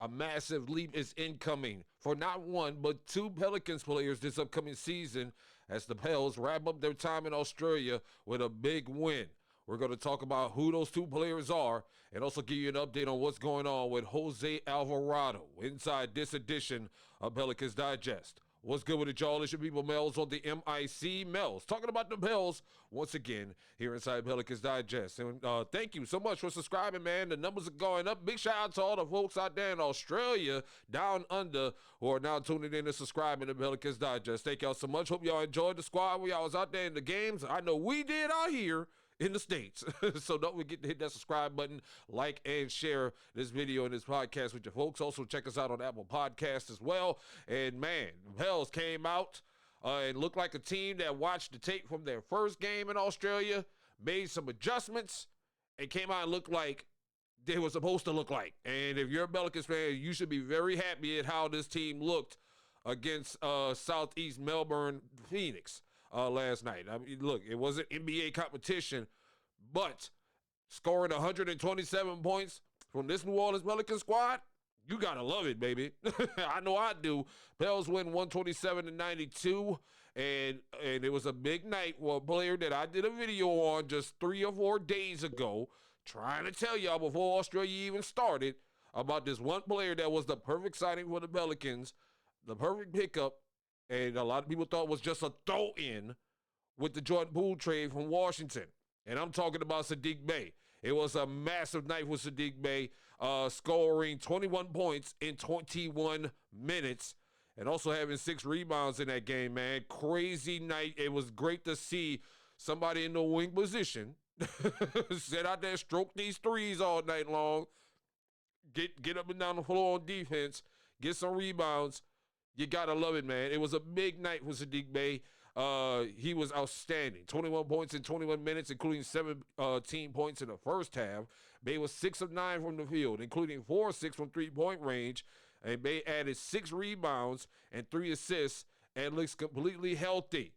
A massive leap is incoming for not one, but two Pelicans players this upcoming season as the Pels wrap up their time in Australia with a big win. We're going to talk about who those two players are and also give you an update on what's going on with Jose Alvarado inside this edition of Pelicans Digest. What's good with it, y'all? It's your people, Melz on the MIC. Melz, talking about the Pels once again here inside Pelicans Digest. And thank you so much for subscribing, man. The numbers are going up. Big shout out to all the folks out there in Australia, down under, who are now tuning in and subscribing to Pelicans Digest. Thank y'all so much. Hope y'all enjoyed the squad when y'all was out there in the games. I know we did out here in the States. So don't forget to hit that subscribe button, like and share this video and this podcast with your folks. Also check us out on Apple Podcasts as well. And man, the Pels came out and looked like a team that watched the tape from their first game in Australia, made some adjustments, and came out and looked like they were supposed to look like. And if you're a Pelicans fan, you should be very happy at how this team looked against Southeast Melbourne Phoenix last night. I mean, look, it wasn't NBA competition, but scoring 127 points from this New Orleans Pelicans squad, you gotta love it, baby. I know I do. Pels win 127-92, and it was a big night for a player that I did a video on just 3 or 4 days ago, trying to tell y'all before Australia even started about this one player that was the perfect signing for the Pelicans, the perfect pickup, and a lot of people thought it was just a throw-in with the Jordan Poole trade from Washington. And I'm talking about Saddiq Bey. It was a massive night for Saddiq Bey, scoring 21 points in 21 minutes and also having 6 rebounds in that game, man. Crazy night. It was great to see somebody in the wing position sit out there, stroke these threes all night long, get up and down the floor on defense, get some rebounds. You got to love it, man. It was a big night for Saddiq Bey. He was outstanding. 21 points in 21 minutes, including 17 points in the first half. Bey was 6 of 9 from the field, including 4 of 6 from three-point range. And Bey added 6 rebounds and 3 assists and looks completely healthy.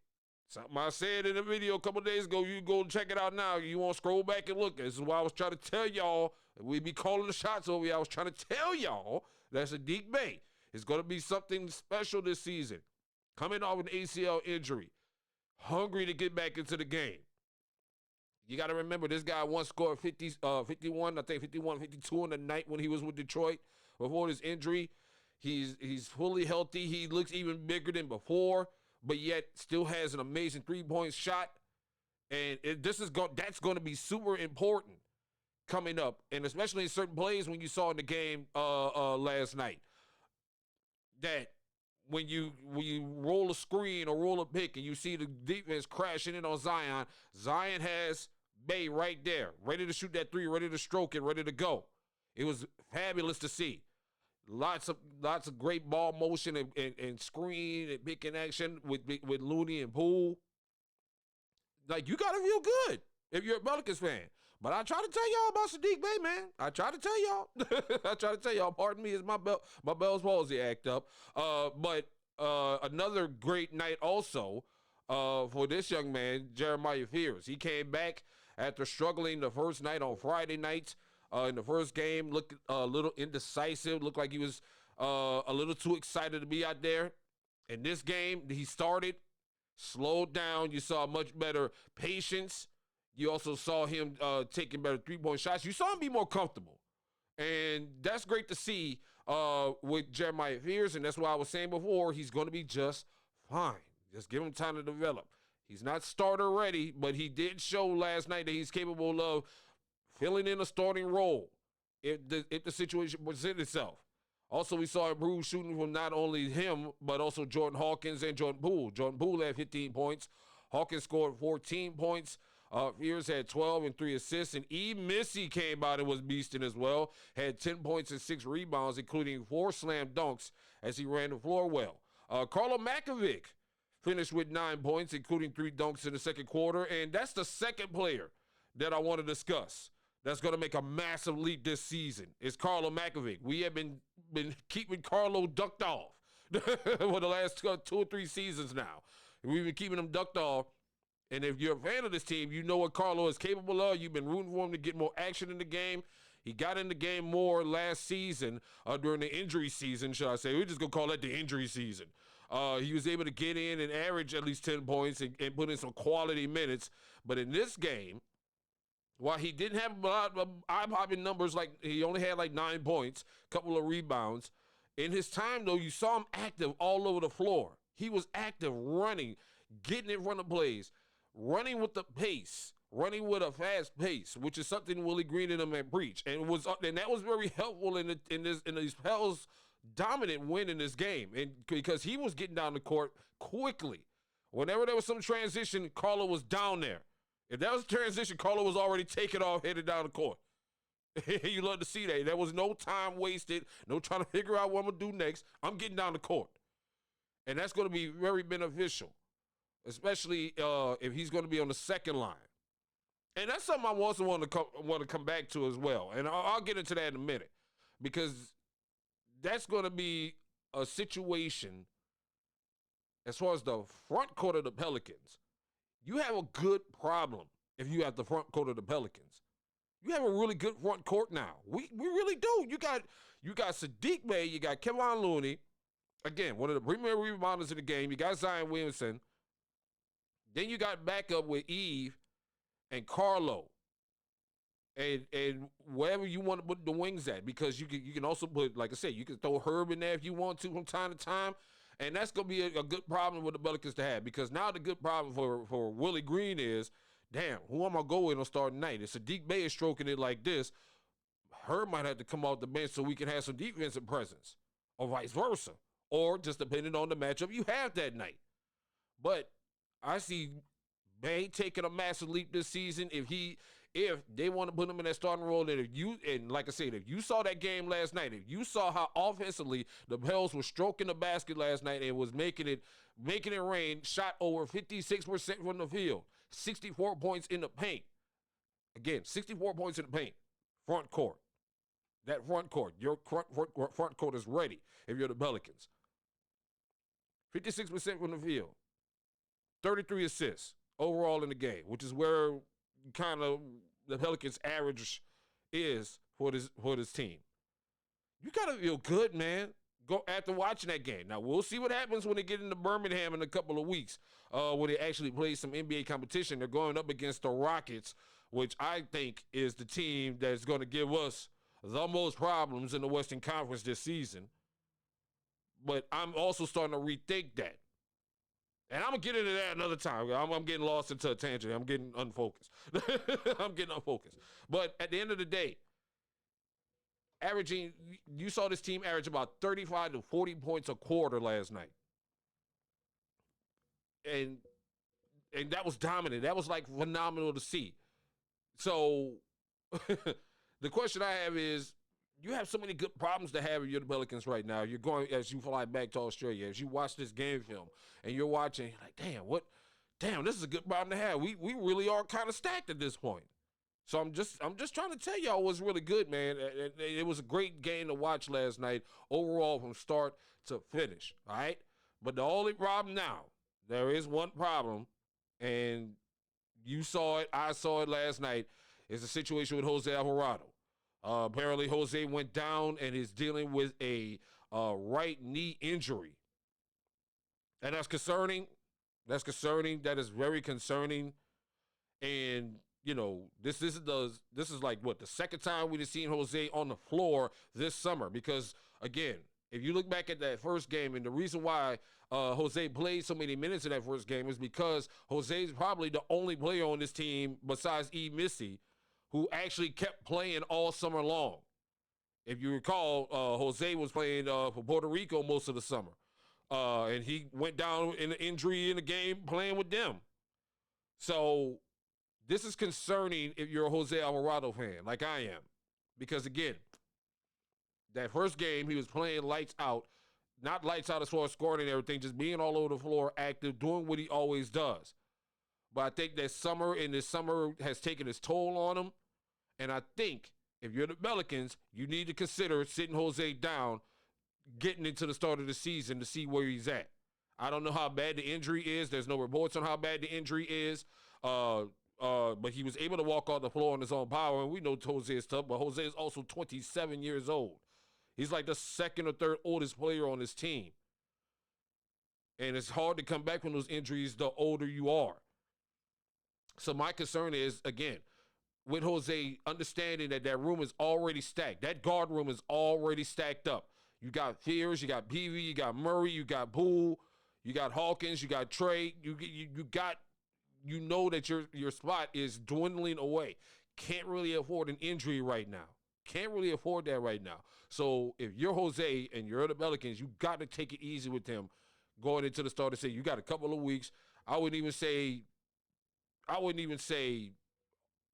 Something I said in a video a couple days ago. You go check it out now. You want to scroll back and look. This is why I was trying to tell y'all. We be calling the shots over here. I was trying to tell y'all that Saddiq Bey is going to be something special this season. Coming off an ACL injury. Hungry to get back into the game. You got to remember, this guy once scored 51, I think 51, 52 on the night when he was with Detroit before his injury. He's fully healthy. He looks even bigger than before, but yet still has an amazing three-point shot. And that's going to be super important coming up, and especially in certain plays when you saw in the game last night. That when you roll a screen or roll a pick and you see the defense crashing in on Zion, Zion has Bey right there, ready to shoot that three, ready to stroke it, ready to go. It was fabulous to see. Lots of great ball motion and screen and pick in action with Looney and Poole. Like, you gotta feel good if you're a Pelicans fan. But I try to tell y'all about Saddiq Bey, man. I try to tell y'all. I try to tell y'all. Pardon me, is my Bell's palsy act up. But another great night also for this young man, Jeremiah Fears. He came back after struggling the first night on Friday night. In the first game, looked a little indecisive. Looked like he was a little too excited to be out there. In this game, he started, slowed down. You saw much better patience. You also saw him taking better three-point shots. You saw him be more comfortable. And that's great to see with Jeremiah Fears. And that's why I was saying before, he's going to be just fine. Just give him time to develop. He's not starter ready, but he did show last night that he's capable of filling in a starting role if the situation presents itself. Also, we saw improved shooting from not only him, but also Jordan Hawkins and Jordan Poole. Jordan Poole had 15 points. Hawkins scored 14 points. Fears had 12 and 3 assists. And E. Missy came out and was beasting as well. Had 10 points and 6 rebounds, including 4 slam dunks as he ran the floor well. Carlo Makovic finished with 9 points, including 3 dunks in the second quarter. And that's the second player that I want to discuss that's going to make a massive leap this season. It's Carlo Makovic. We have been keeping Carlo ducked off for the last 2 or 3 seasons now. We've been keeping him ducked off. And if you're a fan of this team, you know what Carlo is capable of. You've been rooting for him to get more action in the game. He got in the game more last season during the injury season, should I say. We're just going to call it the injury season. He was able to get in and average at least 10 points and put in some quality minutes. But in this game, while he didn't have a lot of eye-popping numbers, like he only had like 9 points, a couple of rebounds. In his time, though, you saw him active all over the floor. He was active, running, getting in front of plays, running with the pace, running with a fast pace, which is something Willie Green and them had preached, and that was very helpful in these Pels dominant win in this game, and because he was getting down the court quickly. Whenever there was some transition, Carlo was down there. If that was a transition, Carlo was already taking off, headed down the court. You love to see that. There was no time wasted, no trying to figure out what I'm going to do next. I'm getting down the court. And that's going to be very beneficial, especially if he's going to be on the second line. And that's something I also want to come back to as well. And I'll get into that in a minute, because that's going to be a situation as far as the front court of the Pelicans. You have a good problem if you have the front court of the Pelicans. You have a really good front court now. We really do. You got Saddiq Bey, you got Kevon Looney, again, one of the premier rebounders in the game. You got Zion Williamson. Then you got backup with Eve and Carlo. And wherever you want to put the wings at, because you can also put, like I said, you can throw Herb in there if you want to from time to time. And that's going to be a good problem with the Pelicans to have, because now the good problem for Willie Green is, damn, who am I going on starting night? If Saddiq Bey is stroking it like this, Herb might have to come off the bench so we can have some defensive presence, or vice versa, or just depending on the matchup you have that night. But I see Bey taking a massive leap this season if they want to put him in that starting role. And like I said, if you saw that game last night, if you saw how offensively the Pels were stroking the basket last night and was making it rain, shot over 56% from the field, 64 points in the paint. Again, 64 points in the paint. Front court. That front court. Your front court is ready if you're the Pelicans. 56% from the field. 33 assists overall in the game, which is where kind of the Pelicans' average is for this team. You got to feel good, man, go after watching that game. Now, we'll see what happens when they get into Birmingham in a couple of weeks, when they actually play some NBA competition. They're going up against the Rockets, which I think is the team that's going to give us the most problems in the Western Conference this season. But I'm also starting to rethink that. And I'm going to get into that another time. I'm getting lost into a tangent. I'm getting unfocused. But at the end of the day, you saw this team average about 35 to 40 points a quarter last night. And that was dominant. That was like phenomenal to see. So the question I have is, you have so many good problems to have if you're the Pelicans right now. You're going, as you fly back to Australia, as you watch this game film, and you're watching, you're like, damn, this is a good problem to have. We really are kind of stacked at this point. So I'm just trying to tell y'all what's really good, man. It was a great game to watch last night, overall from start to finish, all right? But the only problem now, there is one problem, and you saw it, I saw it last night, is the situation with Jose Alvarado. Apparently, Jose went down and is dealing with a right knee injury. And that's concerning. That is very concerning. And, you know, this is like, what, the second time we've seen Jose on the floor this summer. Because, again, if you look back at that first game, and the reason why Jose played so many minutes in that first game is because Jose is probably the only player on this team besides E. Missy who actually kept playing all summer long. If you recall, Jose was playing for Puerto Rico most of the summer. And he went down in an injury in the game playing with them. So this is concerning if you're a Jose Alvarado fan, like I am. Because, again, that first game he was playing lights out. Not lights out as far as scoring and everything, just being all over the floor, active, doing what he always does. But I think that this summer has taken its toll on him. And I think if you're the Pelicans, you need to consider sitting Jose down, getting into the start of the season to see where he's at. I don't know how bad the injury is. There's no reports on how bad the injury is. but he was able to walk on the floor on his own power, and we know Jose is tough, but Jose is also 27 years old. He's like the second or third oldest player on his team. And it's hard to come back from those injuries the older you are. So my concern is, again, with Jose, understanding that room is already stacked. That guard room is already stacked up. You got Fears, you got Peavy, you got Murray, you got Poole, you got Hawkins, you got Trey. You know that your spot is dwindling away. Can't really afford an injury right now. Can't really afford that right now. So if you're Jose and you're the Pelicans, you got to take it easy with him going into the start. To say you got a couple of weeks. I wouldn't even say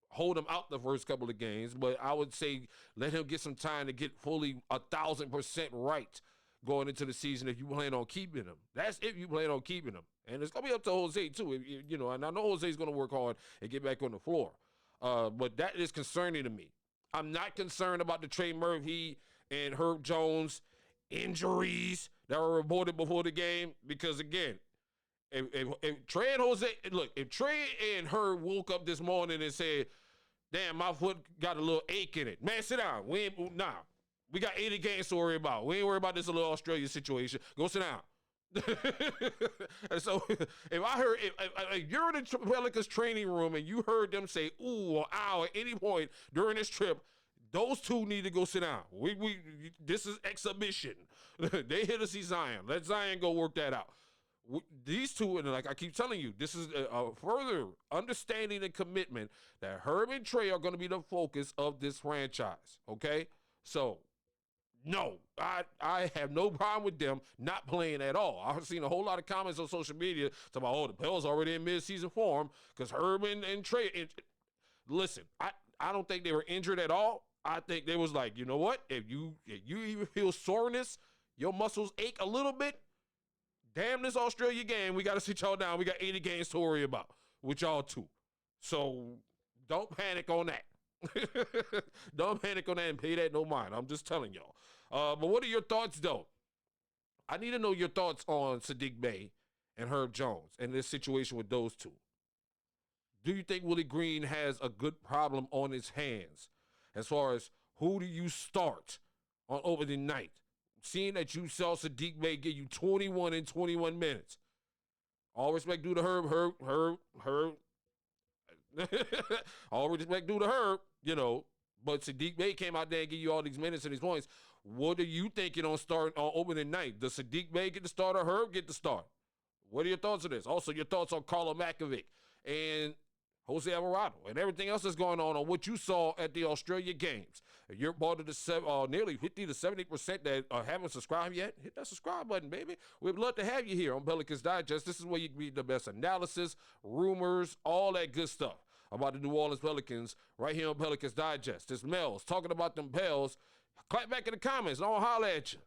hold him out the first couple of games, but I would say let him get some time to get fully 1,000% right going into the season if you plan on keeping him. That's if you plan on keeping him. And it's going to be up to Jose, too. You know, and I know Jose's going to work hard and get back on the floor. But that is concerning to me. I'm not concerned about the Trey Murphy and Herb Jones injuries that were reported before the game because, again, if Trey and Jose, look, if Trey and Herb woke up this morning and said, damn, my foot got a little ache in it. Man, sit down. We got 80 games to worry about. We ain't worried about this little Australia situation. Go sit down. And so if you're in the Pelicans training room and you heard them say ooh or ow at any point during this trip, those two need to go sit down. This is exhibition. They here to see Zion. Let Zion go work that out. These two, and like I keep telling you, this is a further understanding and commitment that Herb and Trey are going to be the focus of this franchise. Okay, so. No, I have no problem with them not playing at all. I've seen a whole lot of comments on social media talking about, oh, the Pels already in mid-season form because Herb and Trey. Listen, I don't think they were injured at all. I think they was like, you know what? If you even feel soreness, your muscles ache a little bit, damn this Australia game, we got to sit y'all down. We got 80 games to worry about with y'all too. So don't panic on that. Don't panic on that and pay that no mind. I'm just telling y'all. But what are your thoughts, though? I need to know your thoughts on Saddiq Bey and Herb Jones and this situation with those two. Do you think Willie Green has a good problem on his hands as far as who do you start on opening night? Seeing that you saw Saddiq Bey give you 21 in 21 minutes. All respect due to Herb. All respect due to Herb, you know. But Saddiq Bey came out there and give you all these minutes and these points. What are you thinking on opening night? Does Saddiq Bey get the start or Herb get the start? What are your thoughts on this? Also, your thoughts on Carlo Makovic and Jose Alvarado and everything else that's going on what you saw at the Australia games. If you're part of the nearly 50 to 70% that haven't subscribed yet, hit that subscribe button, baby. We'd love to have you here on Pelicans Digest. This is where you can read the best analysis, rumors, all that good stuff about the New Orleans Pelicans right here on Pelicans Digest. It's Melz talking about them Pels. Clap back in the comments and I'll holler at you.